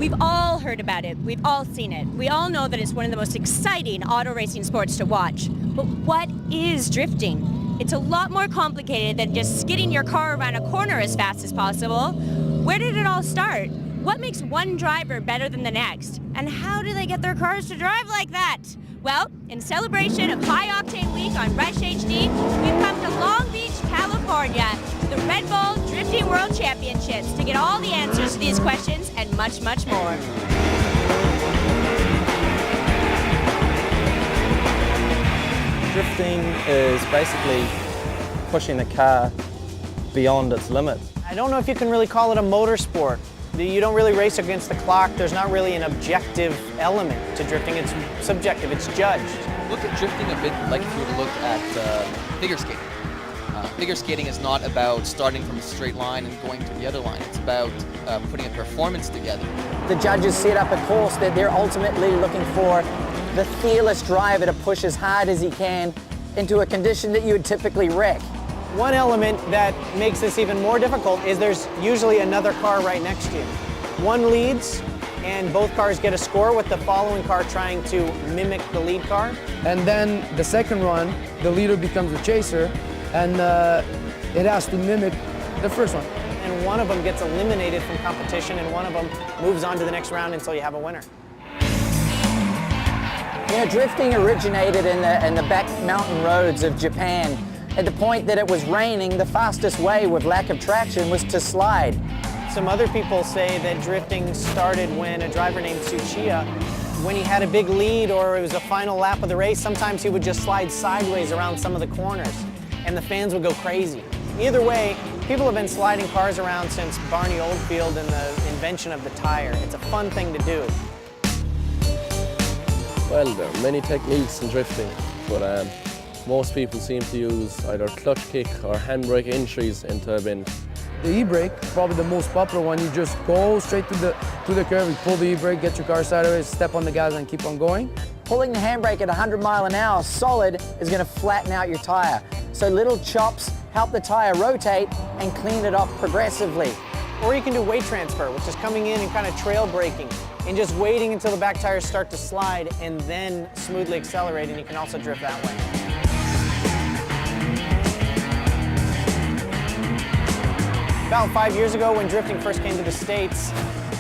We've all heard about it. We've all seen it. We all know that it's one of the most exciting auto racing sports to watch. But what is drifting? It's a lot more complicated than just skidding your car around a corner as fast as possible. Where did it all start? What makes one driver better than the next? And how do they get their cars to drive like that? Well, in celebration of High Octane Week on Rush HD, we've come to Long Beach, California, the Red Bull Drifting World Championships, to get all the answers to these questions and much, much more. Drifting is basically pushing the car beyond its limits. I don't know if you can really call it a motorsport. You don't really race against the clock. There's not really an objective element to drifting. It's subjective, it's judged. Look at drifting a bit like if you were to look at figure skating. Figure skating is not about starting from a straight line and going to the other line. It's about putting a performance together. The judges set up a course that they're ultimately looking for the fearless driver to push as hard as he can into a condition that you would typically wreck. One element that makes this even more difficult is there's usually another car right next to you. One leads, and both cars get a score with the following car trying to mimic the lead car. And then the second run, the leader becomes the chaser, and it has to mimic the first one. And one of them gets eliminated from competition, and one of them moves on to the next round until you have a winner. You know, drifting originated in the back mountain roads of Japan. At the point that it was raining, the fastest way with lack of traction was to slide. Some other people say that drifting started when a driver named Tsuchiya, when he had a big lead or it was a final lap of the race, sometimes he would just slide sideways around some of the corners, and the fans would go crazy. Either way, people have been sliding cars around since Barney Oldfield and the invention of the tire. It's a fun thing to do. Well, there are many techniques in drifting, but most people seem to use either clutch kick or handbrake entries into a bend. The e-brake, probably the most popular one. You just go straight to the curve, you pull the e-brake, get your car sideways, step on the gas and keep on going. Pulling the handbrake at 100 miles an hour solid is going to flatten out your tire. So little chops help the tire rotate and clean it up progressively. Or you can do weight transfer, which is coming in and kind of trail braking and just waiting until the back tires start to slide and then smoothly accelerate, and you can also drift that way. About 5 years ago, when drifting first came to the States,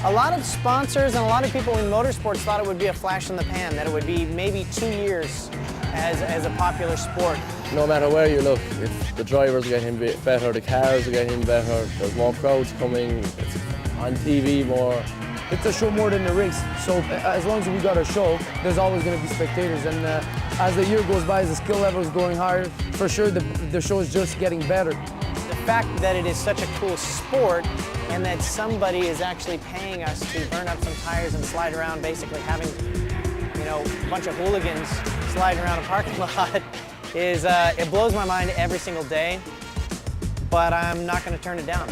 a lot of sponsors and a lot of people in motorsports thought it would be a flash in the pan, that it would be maybe 2 years as a popular sport. No matter where you look, the drivers are getting better, the cars are getting better, there's more crowds coming, it's on TV more. It's a show more than a race, so as long as we got a show, there's always going to be spectators. And as the year goes by, as the skill level is going higher, for sure the show is just getting better. The fact that it is such a cool sport and that somebody is actually paying us to burn up some tires and slide around, basically having, you know, a bunch of hooligans sliding around a parking lot is, it blows my mind every single day, but I'm not going to turn it down.